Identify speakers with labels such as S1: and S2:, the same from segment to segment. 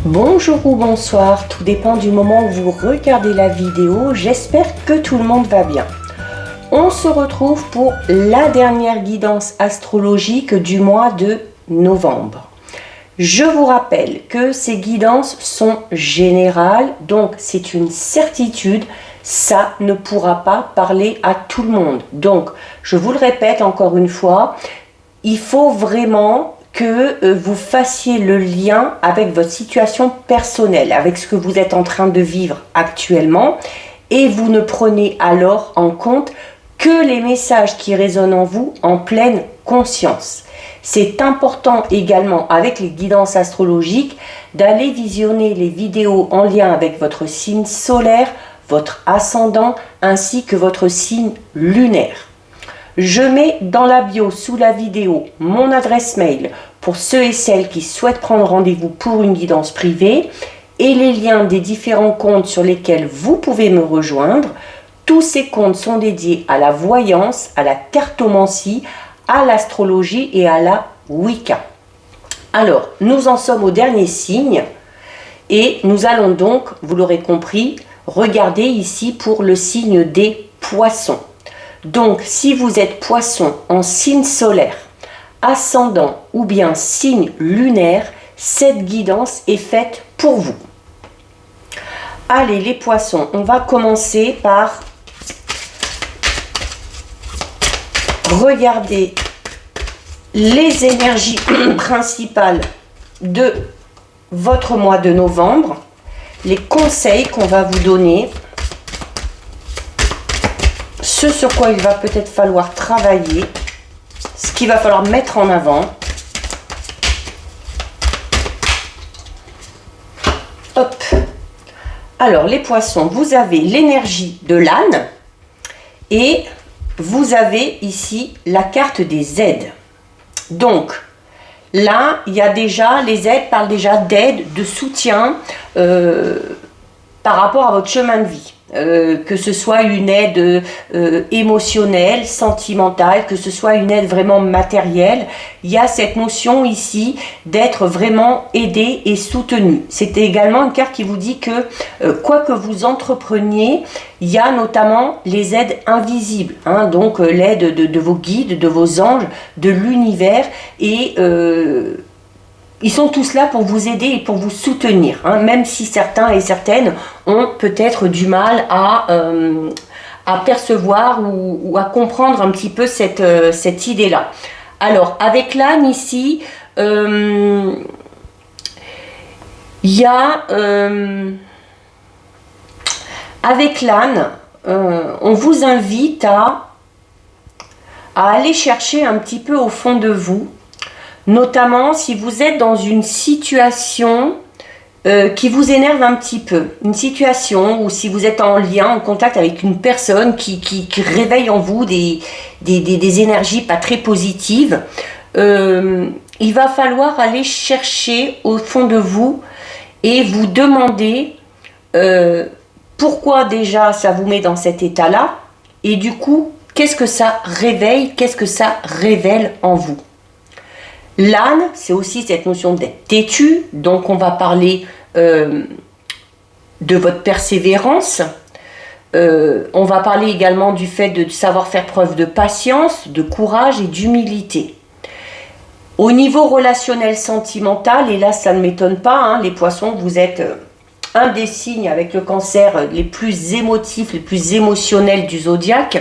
S1: Bonjour ou bonsoir, tout dépend du moment où vous regardez la vidéo, j'espère que tout le monde va bien. On se retrouve pour la dernière guidance astrologique du mois de novembre. Je vous rappelle que ces guidances sont générales, donc c'est une certitude, ça ne pourra pas parler à tout le monde. Donc, je vous le répète encore une fois, il faut vraiment que vous fassiez le lien avec votre situation personnelle, avec ce que vous êtes en train de vivre actuellement, et vous ne prenez alors en compte que les messages qui résonnent en vous en pleine conscience. C'est important également avec les guidances astrologiques d'aller visionner les vidéos en lien avec votre signe solaire, votre ascendant ainsi que votre signe lunaire. Je mets dans la bio sous la vidéo mon adresse mail pour ceux et celles qui souhaitent prendre rendez-vous pour une guidance privée et les liens des différents comptes sur lesquels vous pouvez me rejoindre. Tous ces comptes sont dédiés à la voyance, à la cartomancie, à l'astrologie et à la Wicca. Alors, nous en sommes au dernier signe et nous allons donc, vous l'aurez compris, regarder ici pour le signe des poissons. Donc, si vous êtes poisson en signe solaire, ascendant ou bien signe lunaire, cette guidance est faite pour vous. Allez les poissons, on va commencer par regarder les énergies principales de votre mois de novembre, les conseils qu'on va vous donner, ce sur quoi il va peut-être falloir travailler, ce qu'il va falloir mettre en avant. Hop. Alors les poissons, vous avez l'énergie de l'âne et vous avez ici la carte des aides. Donc là, il y a déjà, les aides parlent déjà d'aide, de soutien par rapport à votre chemin de vie. Que ce soit une aide émotionnelle, sentimentale, que ce soit une aide vraiment matérielle, il y a cette notion ici d'être vraiment aidé et soutenu. C'est également une carte qui vous dit que quoi que vous entrepreniez, il y a notamment les aides invisibles, hein, donc l'aide de vos guides, de vos anges, de l'univers et ils sont tous là pour vous aider et pour vous soutenir, hein, même si certains et certaines ont peut-être du mal à percevoir ou à comprendre un petit peu cette idée-là. Alors, avec l'âne ici, il y a... avec l'âne, on vous invite à aller chercher un petit peu au fond de vous, notamment si vous êtes dans une situation qui vous énerve un petit peu, une situation où si vous êtes en lien, en contact avec une personne qui réveille en vous des énergies pas très positives, il va falloir aller chercher au fond de vous et vous demander pourquoi déjà ça vous met dans cet état-là et du coup, qu'est-ce que ça réveille, qu'est-ce que ça révèle en vous. L'âne, c'est aussi cette notion d'être têtu, donc on va parler de votre persévérance, on va parler également du fait de savoir faire preuve de patience, de courage et d'humilité. Au niveau relationnel sentimental, et là ça ne m'étonne pas, hein, les poissons, vous êtes un des signes avec le cancer les plus émotifs, les plus émotionnels du zodiaque.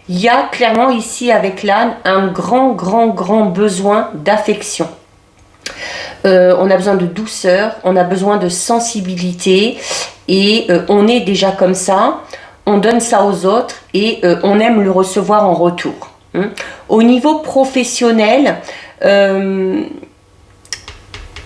S1: Il y a clairement ici avec l'âne un grand besoin d'affection. On a besoin de douceur, on a besoin de sensibilité et on est déjà comme ça, on donne ça aux autres et on aime le recevoir en retour. Au niveau professionnel,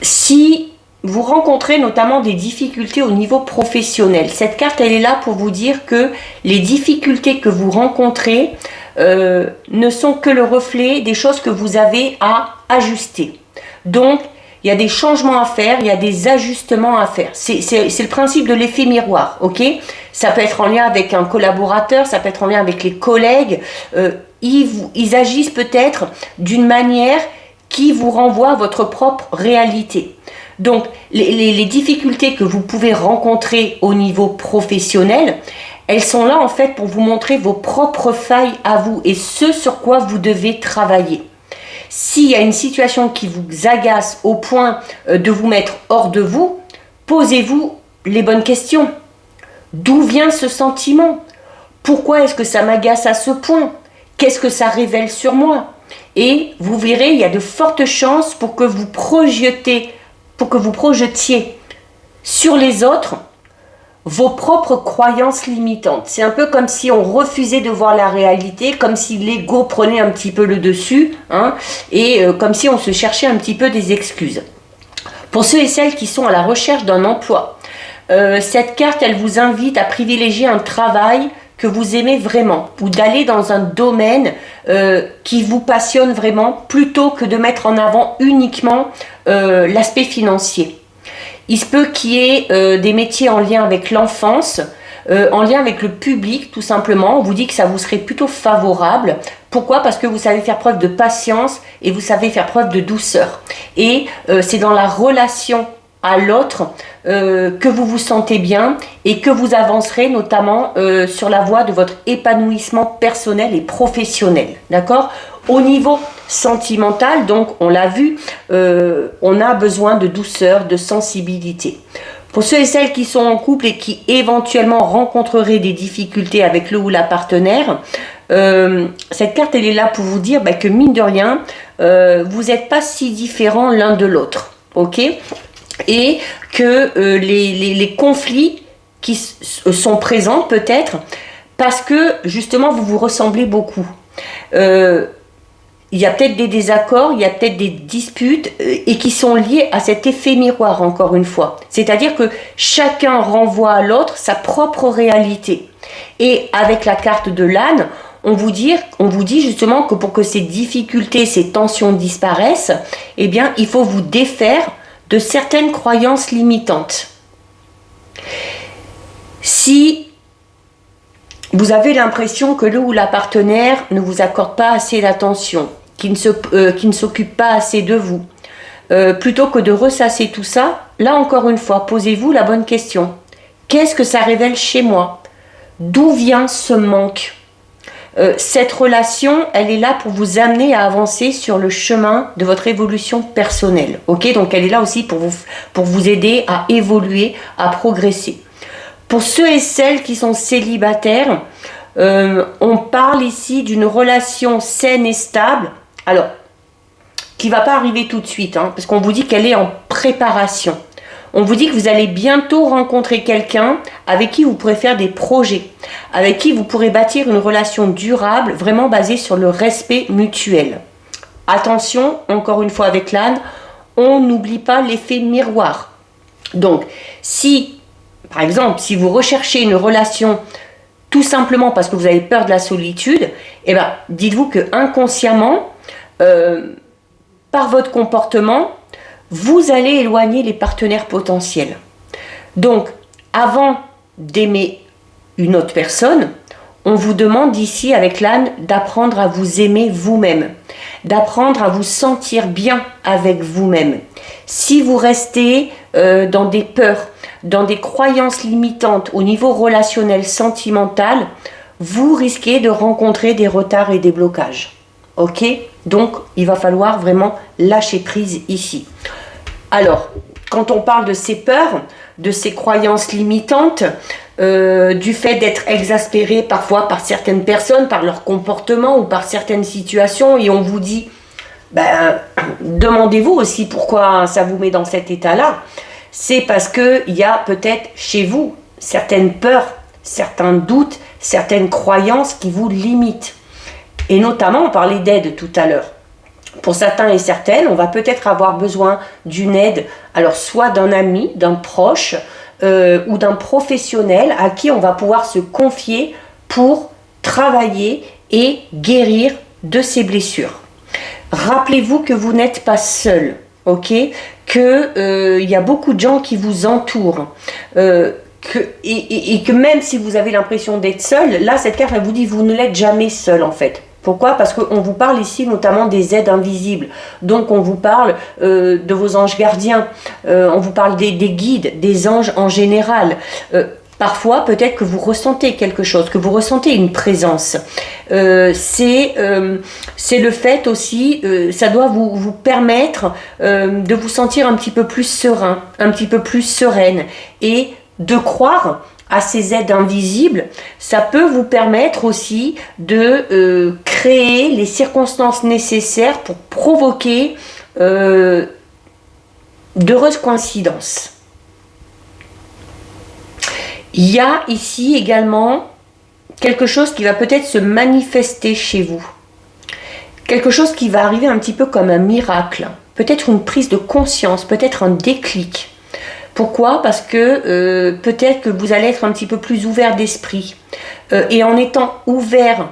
S1: si vous rencontrez notamment des difficultés au niveau professionnel, cette carte elle est là pour vous dire que les difficultés que vous rencontrez ne sont que le reflet des choses que vous avez à ajuster. Donc il y a des changements à faire, il y a des ajustements à faire. C'est le principe de l'effet miroir, ok? Ça peut être en lien avec un collaborateur, ça peut être en lien avec les collègues. Ils agissent peut-être d'une manière qui vous renvoie à votre propre réalité. Donc, les difficultés que vous pouvez rencontrer au niveau professionnel, elles sont là en fait pour vous montrer vos propres failles à vous et ce sur quoi vous devez travailler. S'il y a une situation qui vous agace au point de vous mettre hors de vous, posez-vous les bonnes questions. D'où vient ce sentiment? Pourquoi est-ce que ça m'agace à ce point? Qu'est-ce que ça révèle sur moi? Et vous verrez, il y a de fortes chances pour que vous projetiez sur les autres vos propres croyances limitantes. C'est un peu comme si on refusait de voir la réalité, comme si l'ego prenait un petit peu le dessus, et comme si on se cherchait un petit peu des excuses. Pour ceux et celles qui sont à la recherche d'un emploi, cette carte, elle vous invite à privilégier un travail que vous aimez vraiment, ou d'aller dans un domaine qui vous passionne vraiment, plutôt que de mettre en avant uniquement l'aspect financier. Il se peut qu'il y ait des métiers en lien avec l'enfance, en lien avec le public tout simplement. On vous dit que ça vous serait plutôt favorable. Pourquoi? Parce que vous savez faire preuve de patience et vous savez faire preuve de douceur. Et c'est dans la relation à l'autre que vous vous sentez bien et que vous avancerez notamment sur la voie de votre épanouissement personnel et professionnel. D'accord? Au niveau sentimental, donc on l'a vu, on a besoin de douceur, de sensibilité. Pour ceux et celles qui sont en couple et qui éventuellement rencontreraient des difficultés avec le ou la partenaire, cette carte elle est là pour vous dire que mine de rien, vous n'êtes pas si différents l'un de l'autre, ok? Et que les conflits qui sont présents peut-être parce que justement vous vous ressemblez beaucoup. Il y a peut-être des désaccords, il y a peut-être des disputes et qui sont liés à cet effet miroir encore une fois. C'est-à-dire que chacun renvoie à l'autre sa propre réalité. Et avec la carte de l'âne, on vous dit justement que pour que ces difficultés, ces tensions disparaissent, eh bien il faut vous défaire de certaines croyances limitantes. Si vous avez l'impression que le ou la partenaire ne vous accorde pas assez d'attention, qui ne s'occupe pas assez de vous, plutôt que de ressasser tout ça, là encore une fois, posez-vous la bonne question. Qu'est-ce que ça révèle chez moi? D'où vient ce manque? Cette relation, elle est là pour vous amener à avancer sur le chemin de votre évolution personnelle. Ok, donc elle est là aussi pour vous aider à évoluer, à progresser. Pour ceux et celles qui sont célibataires, on parle ici d'une relation saine et stable. Alors, qui ne va pas arriver tout de suite, parce qu'on vous dit qu'elle est en préparation. On vous dit que vous allez bientôt rencontrer quelqu'un avec qui vous pourrez faire des projets, avec qui vous pourrez bâtir une relation durable, vraiment basée sur le respect mutuel. Attention, encore une fois avec l'âne, on n'oublie pas l'effet miroir. Donc, par exemple, si vous recherchez une relation tout simplement parce que vous avez peur de la solitude, dites-vous que inconsciemment, par votre comportement, vous allez éloigner les partenaires potentiels. Donc, avant d'aimer une autre personne, on vous demande ici avec l'âne d'apprendre à vous aimer vous-même, d'apprendre à vous sentir bien avec vous-même. Si vous restez dans des peurs, dans des croyances limitantes au niveau relationnel, sentimental, vous risquez de rencontrer des retards et des blocages. Ok? Donc, il va falloir vraiment lâcher prise ici. Alors, quand on parle de ces peurs, de ces croyances limitantes, du fait d'être exaspéré parfois par certaines personnes, par leur comportement ou par certaines situations, et on vous dit, demandez-vous aussi pourquoi ça vous met dans cet état-là. C'est parce qu'il y a peut-être chez vous certaines peurs, certains doutes, certaines croyances qui vous limitent. Et notamment, on parlait d'aide tout à l'heure. Pour certains et certaines, on va peut-être avoir besoin d'une aide, alors soit d'un ami, d'un proche ou d'un professionnel à qui on va pouvoir se confier pour travailler et guérir de ses blessures. Rappelez-vous que vous n'êtes pas seul, ok? Que y a beaucoup de gens qui vous entourent, et que même si vous avez l'impression d'être seul, là cette carte elle vous dit vous ne l'êtes jamais seul en fait. Pourquoi? Parce qu'on vous parle ici notamment des aides invisibles. Donc on vous parle de vos anges gardiens, on vous parle des guides, des anges en général. Parfois, peut-être que vous ressentez quelque chose, que vous ressentez une présence. C'est le fait aussi, ça doit vous permettre de vous sentir un petit peu plus serein, un petit peu plus sereine, et de croire à ces aides invisibles. Ça peut vous permettre aussi de créer les circonstances nécessaires pour provoquer d'heureuses coïncidences. Il y a ici également quelque chose qui va peut-être se manifester chez vous. Quelque chose qui va arriver un petit peu comme un miracle. Peut-être une prise de conscience, peut-être un déclic. Pourquoi? Parce que peut-être que vous allez être un petit peu plus ouvert d'esprit. Et en étant ouvert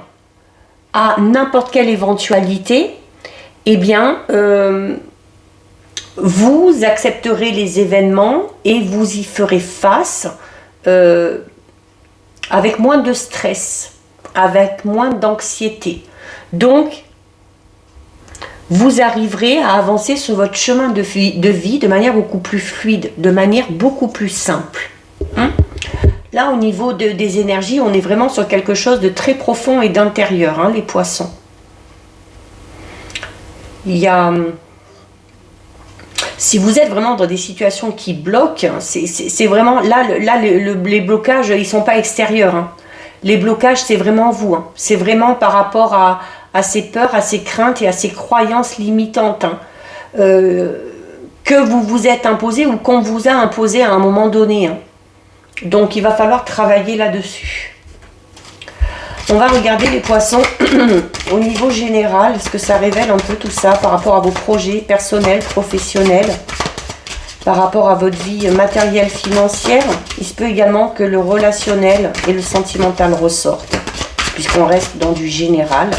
S1: à n'importe quelle éventualité, eh bien, vous accepterez les événements et vous y ferez face avec moins de stress, avec moins d'anxiété. Donc, vous arriverez à avancer sur votre chemin de vie de manière beaucoup plus fluide, de manière beaucoup plus simple. Là, au niveau des énergies, on est vraiment sur quelque chose de très profond et d'intérieur, les poissons. Il y a... Si vous êtes vraiment dans des situations qui bloquent, c'est vraiment... Là, les blocages, ils ne sont pas extérieurs. Les blocages, c'est vraiment vous. C'est vraiment par rapport à ces peurs, à ces craintes et à ces croyances limitantes que vous vous êtes imposé ou qu'on vous a imposé à un moment donné. Donc il va falloir travailler là-dessus. On va regarder les poissons au niveau général, ce que ça révèle un peu tout ça par rapport à vos projets personnels, professionnels, par rapport à votre vie matérielle, financière. Il se peut également que le relationnel et le sentimental ressortent, puisqu'on reste dans du général.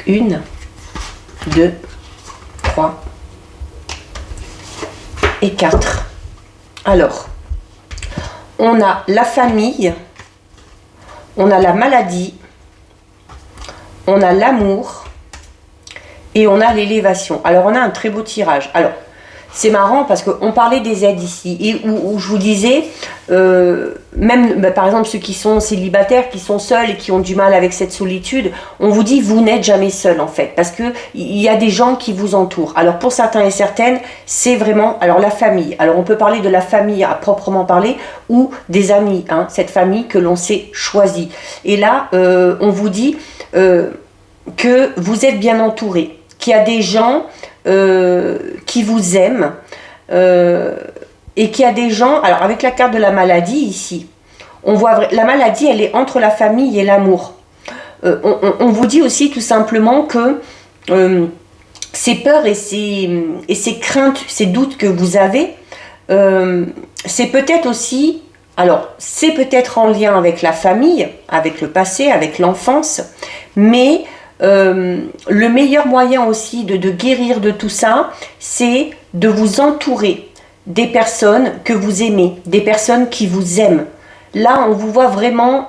S1: 1, 2, 3 et 4. Alors, on a la famille, on a la maladie, on a l'amour et on a l'élévation. Alors, on a un très beau tirage. Alors, c'est marrant parce qu'on parlait des aides ici et où je vous disais, même par exemple ceux qui sont célibataires, qui sont seuls et qui ont du mal avec cette solitude, on vous dit vous n'êtes jamais seul en fait, parce que il y a des gens qui vous entourent. Alors pour certains et certaines, c'est vraiment alors la famille. Alors on peut parler de la famille à proprement parler ou des amis, cette famille que l'on s'est choisie. Et là, on vous dit que vous êtes bien entouré, qu'il y a des gens qui vous aiment et qu'il y a des gens, alors avec la carte de la maladie ici, on voit la maladie, elle est entre la famille et l'amour. On vous dit aussi tout simplement que ces peurs et ces craintes, ces doutes que vous avez, c'est peut-être aussi, alors c'est peut-être en lien avec la famille, avec le passé, avec l'enfance, mais le meilleur moyen aussi de guérir de tout ça, c'est de vous entourer des personnes que vous aimez, des personnes qui vous aiment. Là, on vous voit vraiment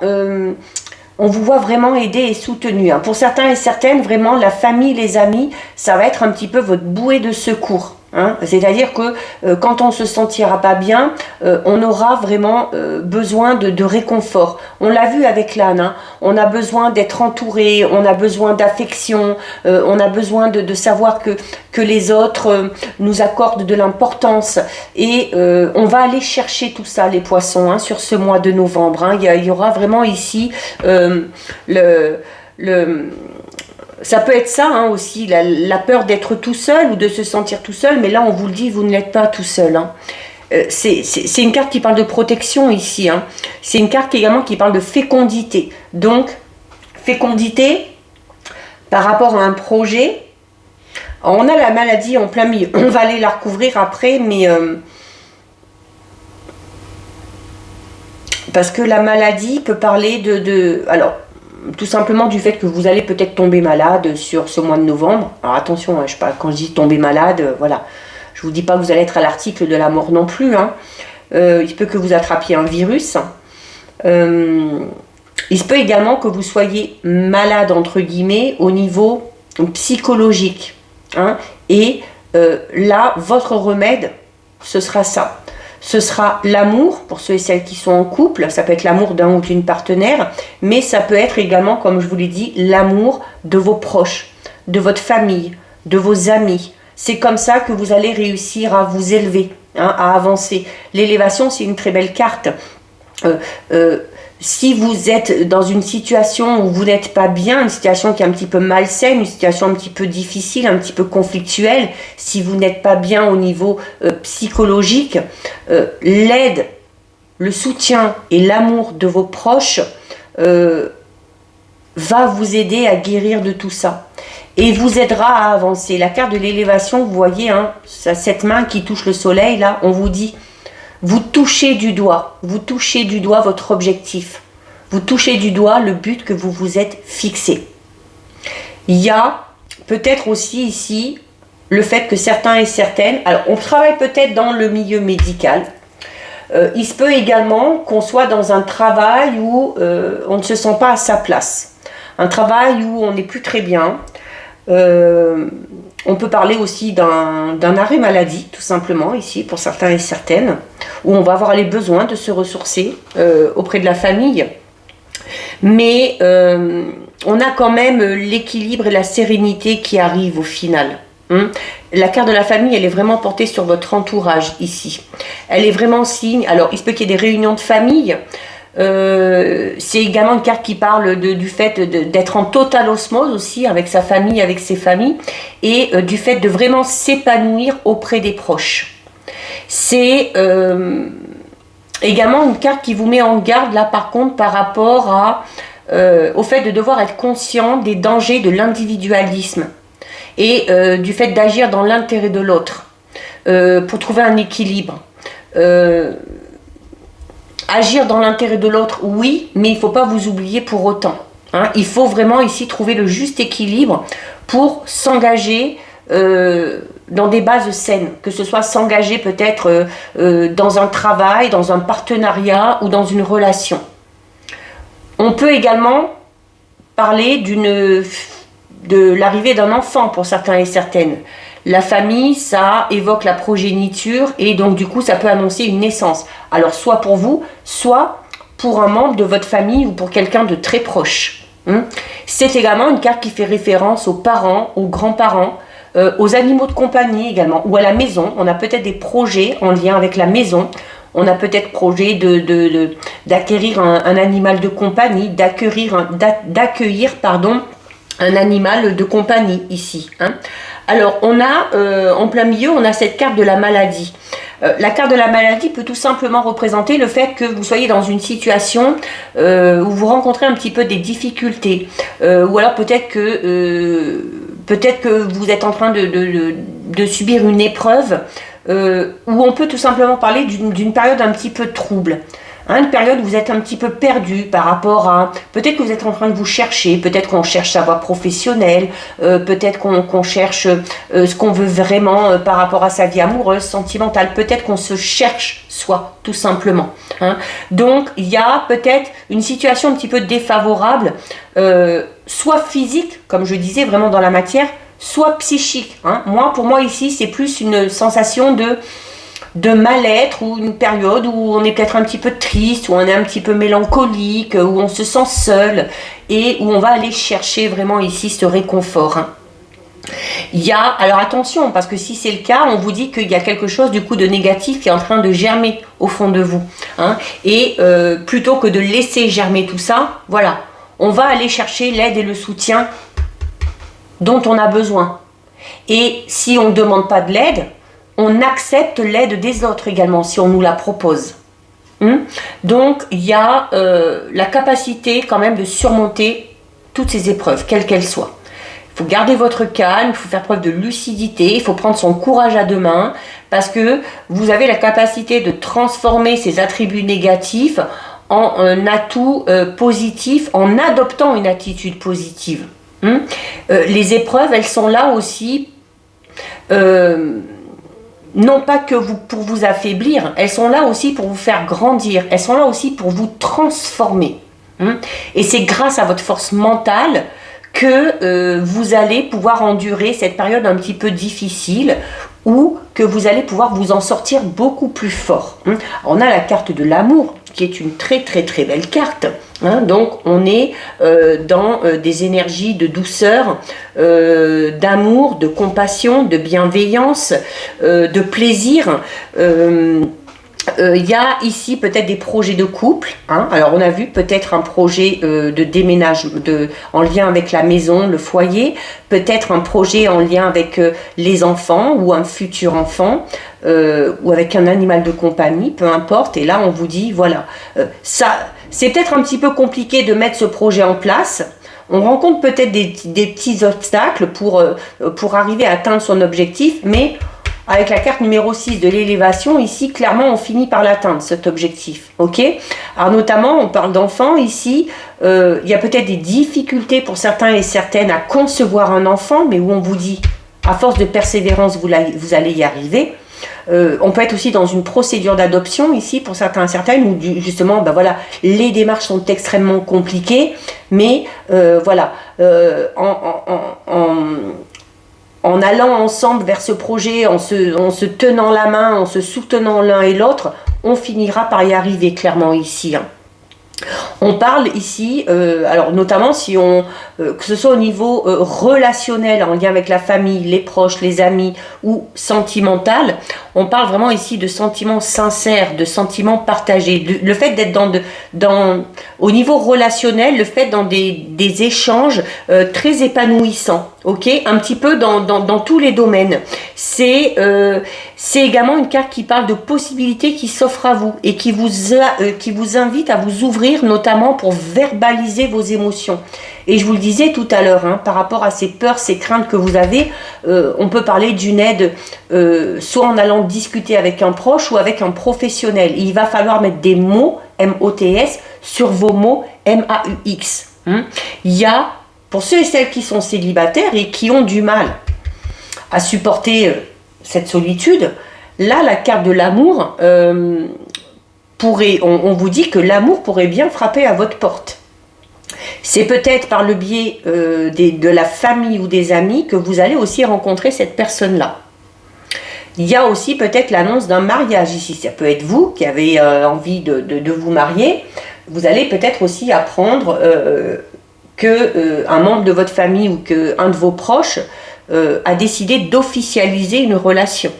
S1: aider et soutenu. Pour certains et certaines, vraiment, la famille, les amis, ça va être un petit peu votre bouée de secours. C'est-à-dire que quand on se sentira pas bien, on aura vraiment besoin de réconfort. On l'a vu avec l'âne, on a besoin d'être entouré, on a besoin d'affection, on a besoin de savoir que les autres nous accordent de l'importance. Et on va aller chercher tout ça, les poissons, sur ce mois de novembre. Il y aura vraiment ici ça peut être ça aussi, la peur d'être tout seul ou de se sentir tout seul, mais là on vous le dit, vous ne l'êtes pas tout seul. C'est une carte qui parle de protection ici. C'est une carte également qui parle de fécondité. Donc, fécondité par rapport à un projet. Alors, on a la maladie en plein milieu. On va aller la recouvrir après, mais... parce que la maladie peut parler alors, tout simplement du fait que vous allez peut-être tomber malade sur ce mois de novembre. Alors attention, je sais pas, quand je dis tomber malade, voilà, je vous dis pas que vous allez être à l'article de la mort non plus. Il peut que vous attrapiez un virus. il se peut également que vous soyez malade, entre guillemets, au niveau psychologique. Hein, et là, votre remède, ce sera ça. Ce sera l'amour, pour ceux et celles qui sont en couple, ça peut être l'amour d'un ou d'une partenaire, mais ça peut être également, comme je vous l'ai dit, l'amour de vos proches, de votre famille, de vos amis. C'est comme ça que vous allez réussir à vous élever, hein, à avancer. L'élévation, c'est une très belle carte. Si vous êtes dans une situation où vous n'êtes pas bien, une situation qui est un petit peu malsaine, une situation un petit peu difficile, un petit peu conflictuelle, si vous n'êtes pas bien au niveau psychologique, l'aide, le soutien et l'amour de vos proches va vous aider à guérir de tout ça et vous aidera à avancer. La carte de l'élévation, vous voyez, hein, cette main qui touche le soleil, là, on vous dit... Vous touchez du doigt votre objectif. Vous touchez du doigt le but que vous vous êtes fixé. Il y a peut-être aussi ici le fait que certains et certaines... Alors, on travaille peut-être dans le milieu médical. Il se peut également qu'on soit dans un travail où on ne se sent pas à sa place. Un travail où on n'est plus très bien. On peut parler aussi d'un arrêt maladie, tout simplement, ici, pour certains et certaines, où on va avoir les besoins de se ressourcer auprès de la famille. Mais on a quand même l'équilibre et la sérénité qui arrivent au final. La carte de la famille, elle est vraiment portée sur votre entourage, ici. Elle est vraiment signe... Alors, il se peut qu'il y ait des réunions de famille. C'est également une carte qui parle du fait d'être en totale osmose aussi avec sa famille, avec ses familles, et du fait de vraiment s'épanouir auprès des proches. C'est également une carte qui vous met en garde là par contre par rapport au fait de devoir être conscient des dangers de l'individualisme et du fait d'agir dans l'intérêt de l'autre pour trouver un équilibre. Agir dans l'intérêt de l'autre, oui, mais il ne faut pas vous oublier pour autant. Hein. Il faut vraiment ici trouver le juste équilibre pour s'engager dans des bases saines, que ce soit s'engager peut-être dans un travail, dans un partenariat ou dans une relation. On peut également parler de l'arrivée d'un enfant pour certains et certaines. La famille, ça évoque la progéniture et donc du coup ça peut annoncer une naissance. Alors soit pour vous, soit pour un membre de votre famille ou pour quelqu'un de très proche. C'est également une carte qui fait référence aux parents, aux grands-parents, aux animaux de compagnie également, ou à la maison. On a peut-être des projets en lien avec la maison. On a peut-être projet d'acquérir un animal de compagnie, d'accueillir un animal de compagnie ici. Alors, on a, en plein milieu, on a cette carte de la maladie. La carte de la maladie peut tout simplement représenter le fait que vous soyez dans une situation où vous rencontrez un petit peu des difficultés. Ou alors peut-être que vous êtes en train de subir une épreuve où on peut tout simplement parler d'une période un petit peu trouble. Une période où vous êtes un petit peu perdu par rapport à... Peut-être que vous êtes en train de vous chercher, peut-être qu'on cherche sa voie professionnelle, peut-être qu'on cherche ce qu'on veut vraiment par rapport à sa vie amoureuse, sentimentale, peut-être qu'on se cherche soi, tout simplement. Donc, il y a peut-être une situation un petit peu défavorable, soit physique, comme je disais, vraiment dans la matière, soit psychique. Pour moi ici, c'est plus une sensation de mal-être ou une période où on est peut-être un petit peu triste, où on est un petit peu mélancolique, où on se sent seul et où on va aller chercher vraiment ici ce réconfort. Il y a, alors attention, parce que si c'est le cas, on vous dit qu'il y a quelque chose du coup de négatif qui est en train de germer au fond de vous. Et plutôt que de laisser germer tout ça, voilà, on va aller chercher l'aide et le soutien dont on a besoin. Et si on ne demande pas de l'aide, on accepte l'aide des autres également, si on nous la propose. Donc, il y a la capacité quand même de surmonter toutes ces épreuves, quelles qu'elles soient. Il faut garder votre calme, il faut faire preuve de lucidité, il faut prendre son courage à deux mains, parce que vous avez la capacité de transformer ces attributs négatifs en un atout positif, en adoptant une attitude positive. Les épreuves, elles sont là aussi... non pas que pour vous affaiblir, elles sont là aussi pour vous faire grandir, elles sont là aussi pour vous transformer. Et c'est grâce à votre force mentale que vous allez pouvoir endurer cette période un petit peu difficile ou que vous allez pouvoir vous en sortir beaucoup plus fort. On a la carte de l'amour qui est une très très très belle carte. Donc on est dans des énergies de douceur, d'amour, de compassion, de bienveillance, de plaisir. Il y a ici peut-être des projets de couple. Alors on a vu peut-être un projet de déménagement en lien avec la maison, le foyer, peut-être un projet en lien avec les enfants ou un futur enfant, ou avec un animal de compagnie, peu importe. Et là on vous dit voilà, ça c'est peut-être un petit peu compliqué de mettre ce projet en place. On rencontre peut-être des petits obstacles pour arriver à atteindre son objectif, mais avec la carte numéro 6 de l'élévation, ici, clairement, on finit par l'atteindre, cet objectif. Ok. Alors, notamment, on parle d'enfants. Ici, il y a peut-être des difficultés pour certains et certaines à concevoir un enfant, mais où on vous dit, à force de persévérance, vous allez y arriver. On peut être aussi dans une procédure d'adoption, ici, pour certains et certaines, où justement, ben voilà, les démarches sont extrêmement compliquées, mais voilà, en allant ensemble vers ce projet, en se tenant la main, en se soutenant l'un et l'autre, on finira par y arriver clairement ici. On parle ici, alors notamment si que ce soit au niveau relationnel, en lien avec la famille, les proches, les amis ou sentimental, on parle vraiment ici de sentiments sincères, de sentiments partagés. Le fait d'être au niveau relationnel, le fait dans des échanges très épanouissants, ok, un petit peu dans tous les domaines. C'est également une carte qui parle de possibilités qui s'offrent à vous et qui vous invite à vous ouvrir, notamment pour verbaliser vos émotions. Et je vous le disais tout à l'heure, par rapport à ces peurs, ces craintes que vous avez, on peut parler d'une aide, soit en allant discuter avec un proche ou avec un professionnel. Et il va falloir mettre des mots, M-O-T-S, sur vos mots, M-A-U-X. Il y a, pour ceux et celles qui sont célibataires et qui ont du mal à supporter cette solitude, là, la carte de l'amour, on vous dit que l'amour pourrait bien frapper à votre porte. C'est peut-être par le biais de la famille ou des amis que vous allez aussi rencontrer cette personne-là. Il y a aussi peut-être l'annonce d'un mariage ici. Ça peut être vous qui avez envie de vous marier. Vous allez peut-être aussi apprendre qu'un membre de votre famille ou qu'un de vos proches a décidé d'officialiser une relation.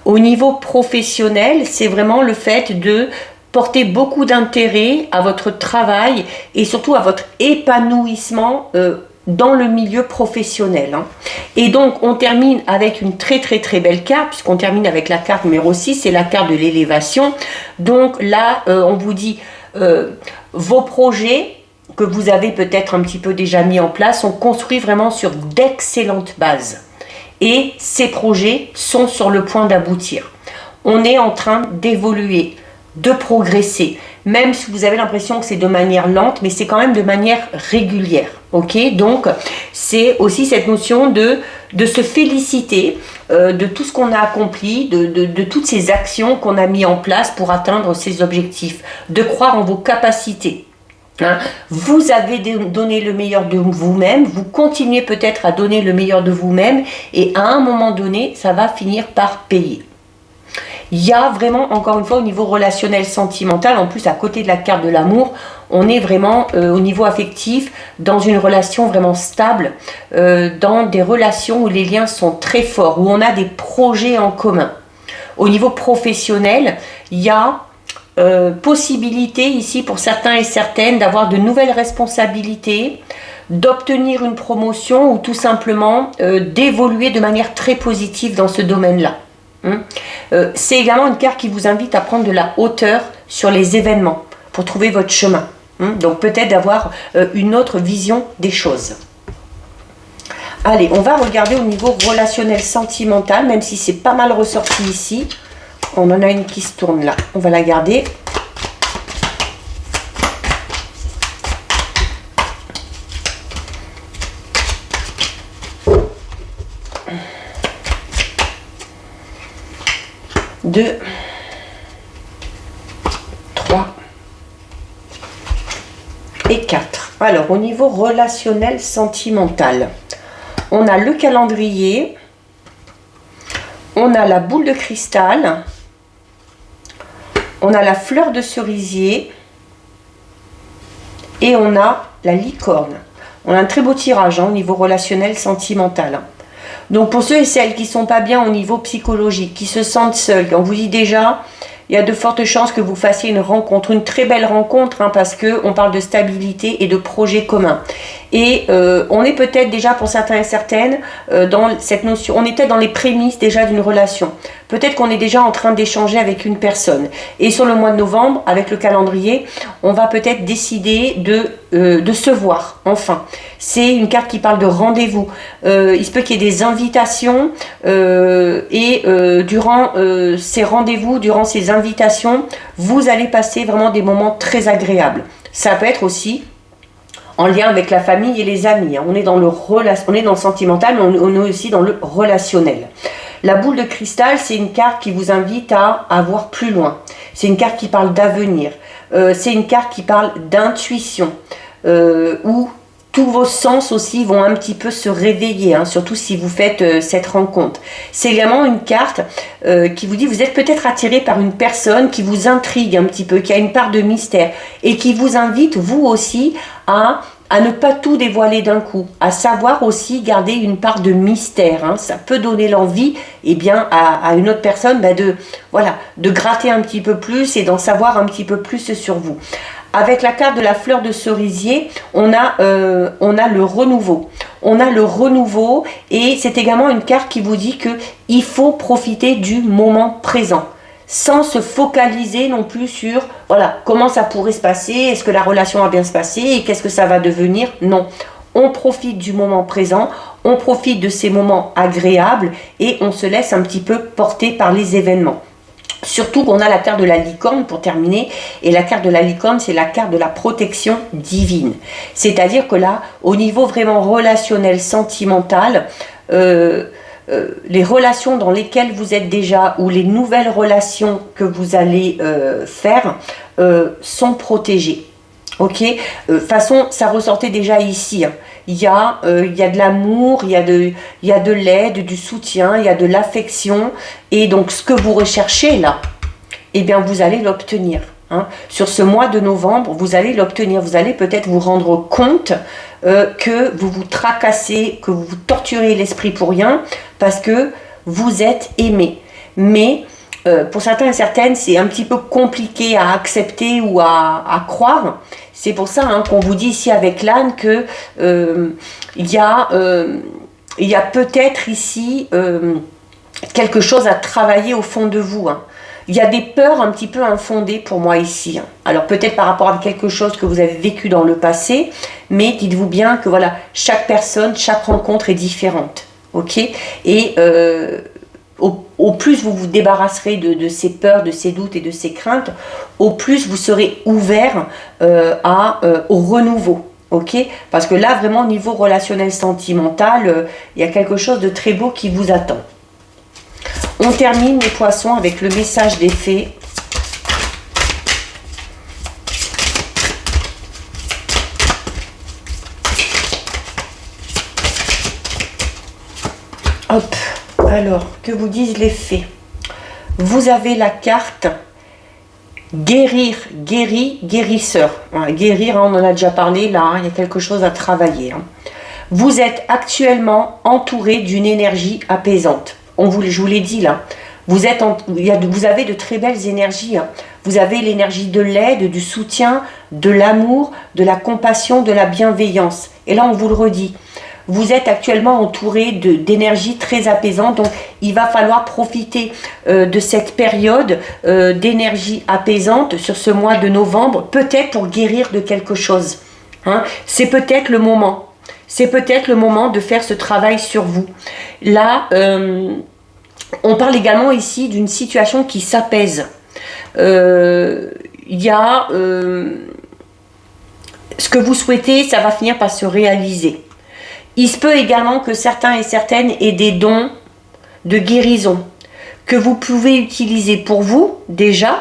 S1: Au niveau professionnel, c'est vraiment le fait de porter beaucoup d'intérêt à votre travail et surtout à votre épanouissement dans le milieu professionnel. Et donc, on termine avec une très très très belle carte, puisqu'on termine avec la carte numéro 6, c'est la carte de l'élévation. Donc là, on vous dit, vos projets que vous avez peut-être un petit peu déjà mis en place sont construits vraiment sur d'excellentes bases. Et ces projets sont sur le point d'aboutir. On est en train d'évoluer, de progresser, même si vous avez l'impression que c'est de manière lente, mais c'est quand même de manière régulière. Ok, donc c'est aussi cette notion de se féliciter de tout ce qu'on a accompli, de toutes ces actions qu'on a mis en place pour atteindre ces objectifs, de croire en vos capacités. Vous avez donné le meilleur de vous-même, vous continuez peut-être à donner le meilleur de vous-même et à un moment donné, ça va finir par payer. Il y a vraiment, encore une fois, au niveau relationnel, sentimental, en plus à côté de la carte de l'amour, on est vraiment au niveau affectif, dans une relation vraiment stable, dans des relations où les liens sont très forts, où on a des projets en commun. Au niveau professionnel, il y a possibilité ici pour certains et certaines d'avoir de nouvelles responsabilités, d'obtenir une promotion ou tout simplement d'évoluer de manière très positive dans ce domaine-là. C'est également une carte qui vous invite à prendre de la hauteur sur les événements pour trouver votre chemin. Donc peut-être d'avoir une autre vision des choses. Allez, on va regarder au niveau relationnel sentimental, même si c'est pas mal ressorti ici. On en a une qui se tourne là. On va la garder. Deux. 3, Alors, au niveau relationnel, sentimental, on a le calendrier, on a la boule de cristal, on a la fleur de cerisier et on a la licorne. On a un très beau tirage au niveau relationnel, sentimental. Donc, pour ceux et celles qui ne sont pas bien au niveau psychologique, qui se sentent seuls, on vous dit déjà... Il y a de fortes chances que vous fassiez une rencontre, une très belle rencontre, parce qu'on parle de stabilité et de projets communs. Et on est peut-être déjà, pour certains et certaines, dans cette notion, on est peut-être dans les prémices déjà d'une relation. Peut-être qu'on est déjà en train d'échanger avec une personne. Et sur le mois de novembre, avec le calendrier, on va peut-être décider de se voir, enfin. C'est une carte qui parle de rendez-vous. Il se peut qu'il y ait des invitations durant ces rendez-vous, durant ces invitations, vous allez passer vraiment des moments très agréables. Ça peut être aussi en lien avec la famille et les amis. On est dans le sentimental, mais on est aussi dans le relationnel. La boule de cristal, c'est une carte qui vous invite à voir plus loin. C'est une carte qui parle d'avenir. C'est une carte qui parle d'intuition, où tous vos sens aussi vont un petit peu se réveiller, surtout si vous faites cette rencontre. C'est également une carte qui vous dit, vous êtes peut-être attiré par une personne qui vous intrigue un petit peu, qui a une part de mystère et qui vous invite, vous aussi, à ne pas tout dévoiler d'un coup, à savoir aussi garder une part de mystère. Ça peut donner l'envie à une autre personne de gratter un petit peu plus et d'en savoir un petit peu plus sur vous. Avec la carte de la fleur de cerisier, on a le renouveau. On a le renouveau et c'est également une carte qui vous dit qu'il faut profiter du moment présent, sans se focaliser non plus sur comment ça pourrait se passer, est-ce que la relation va bien se passer et qu'est-ce que ça va devenir. Non, on profite du moment présent, on profite de ces moments agréables et on se laisse un petit peu porter par les événements. Surtout qu'on a la carte de la licorne pour terminer, et la carte de la licorne, c'est la carte de la protection divine. C'est-à-dire que là, au niveau vraiment relationnel, sentimental, les relations dans lesquelles vous êtes déjà ou les nouvelles relations que vous allez faire sont protégées. Ok, façon, ça ressortait déjà ici. Il y a de l'amour, il y a de l'aide, du soutien, il y a de l'affection. Et donc, ce que vous recherchez là, vous allez l'obtenir. Sur ce mois de novembre, vous allez l'obtenir. Vous allez peut-être vous rendre compte que vous vous tracassez, que vous vous torturez l'esprit pour rien, parce que vous êtes aimé. Mais pour certains et certaines, c'est un petit peu compliqué à accepter ou à croire. C'est pour ça qu'on vous dit ici avec l'âne que il y a peut-être ici quelque chose à travailler au fond de vous. Il y a des peurs un petit peu infondées pour moi ici. Alors peut-être par rapport à quelque chose que vous avez vécu dans le passé, mais dites-vous bien que chaque personne, chaque rencontre est différente. Ok ? Et au plus vous vous débarrasserez de ces peurs, de ces doutes et de ces craintes, au plus vous serez ouvert au renouveau. Ok ? Parce que là, vraiment, au niveau relationnel sentimental, il y a quelque chose de très beau qui vous attend. On termine les poissons avec le message des fées. Hop, alors, que vous disent les fées? Vous avez la carte guérir, guéri, guérisseur. Guérir, on en a déjà parlé, là, il y a quelque chose à travailler. Vous êtes actuellement entouré d'une énergie apaisante. Je vous l'ai dit là. Vous avez de très belles énergies. Vous avez l'énergie de l'aide, du soutien, de l'amour, de la compassion, de la bienveillance. Et là, on vous le redit. Vous êtes actuellement entouré d'énergie très apaisante, donc il va falloir profiter de cette période d'énergie apaisante sur ce mois de novembre, peut-être pour guérir de quelque chose. C'est peut-être le moment. C'est peut-être le moment de faire ce travail sur vous. Là, on parle également ici d'une situation qui s'apaise. Il y a ce que vous souhaitez, ça va finir par se réaliser. Il se peut également que certains et certaines aient des dons de guérison que vous pouvez utiliser pour vous déjà,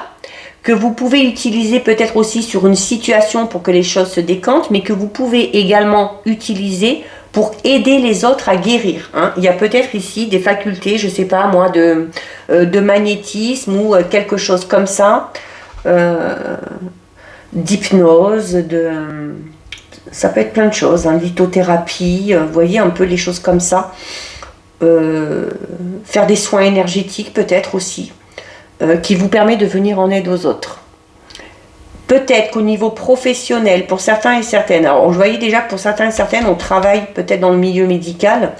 S1: que vous pouvez utiliser peut-être aussi sur une situation pour que les choses se décantent, mais que vous pouvez également utiliser pour aider les autres à guérir. Hein. Il y a peut-être ici des facultés, je ne sais pas moi, de magnétisme ou quelque chose comme ça, d'hypnose, ça peut être plein de choses, hein, lithothérapie, vous voyez un peu les choses comme ça. Faire des soins énergétiques peut-être aussi. Qui vous permet de venir en aide aux autres. Peut-être qu'au niveau professionnel, pour certains et certaines, alors je voyais déjà que pour certains et certaines, on travaille peut-être dans le milieu médical,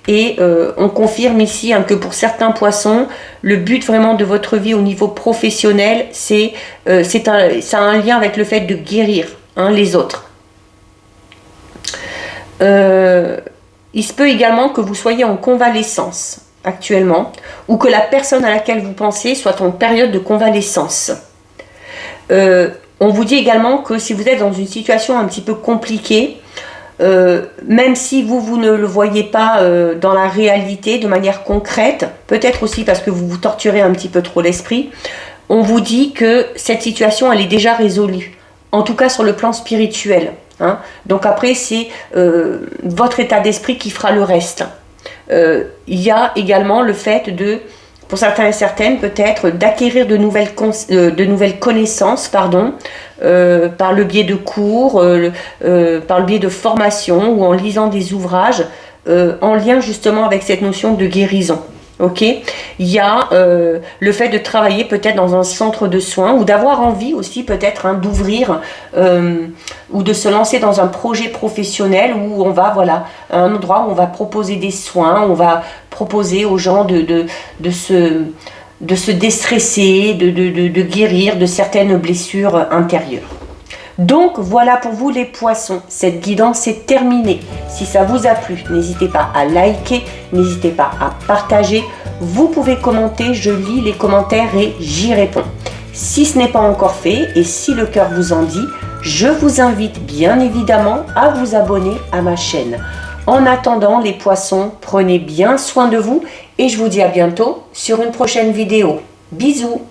S1: et on confirme ici hein, que pour certains poissons, le but vraiment de votre vie au niveau professionnel, ça a un lien avec le fait de guérir hein, les autres. Il se peut également que vous soyez en convalescence actuellement, ou que la personne à laquelle vous pensez soit en période de convalescence. On vous dit également que si vous êtes dans une situation un petit peu compliquée, même si vous ne le voyez pas dans la réalité de manière concrète, peut-être aussi parce que vous vous torturez un petit peu trop l'esprit, on vous dit que cette situation elle est déjà résolue, en tout cas sur le plan spirituel. Hein. Donc après c'est votre état d'esprit qui fera le reste. Il y a également le fait pour certains et certaines peut-être, d'acquérir de nouvelles connaissances, par le biais de cours, par le biais de formations ou en lisant des ouvrages en lien justement avec cette notion de guérison. Ok, il y a le fait de travailler peut-être dans un centre de soins ou d'avoir envie aussi peut-être hein, d'ouvrir ou de se lancer dans un projet professionnel où on va un endroit où on va proposer des soins, on va proposer aux gens de se déstresser, de guérir de certaines blessures intérieures. Donc voilà pour vous les poissons, cette guidance est terminée. Si ça vous a plu, n'hésitez pas à liker, n'hésitez pas à partager. Vous pouvez commenter, je lis les commentaires et j'y réponds. Si ce n'est pas encore fait et si le cœur vous en dit, je vous invite bien évidemment à vous abonner à ma chaîne. En attendant les poissons, prenez bien soin de vous et je vous dis à bientôt sur une prochaine vidéo. Bisous!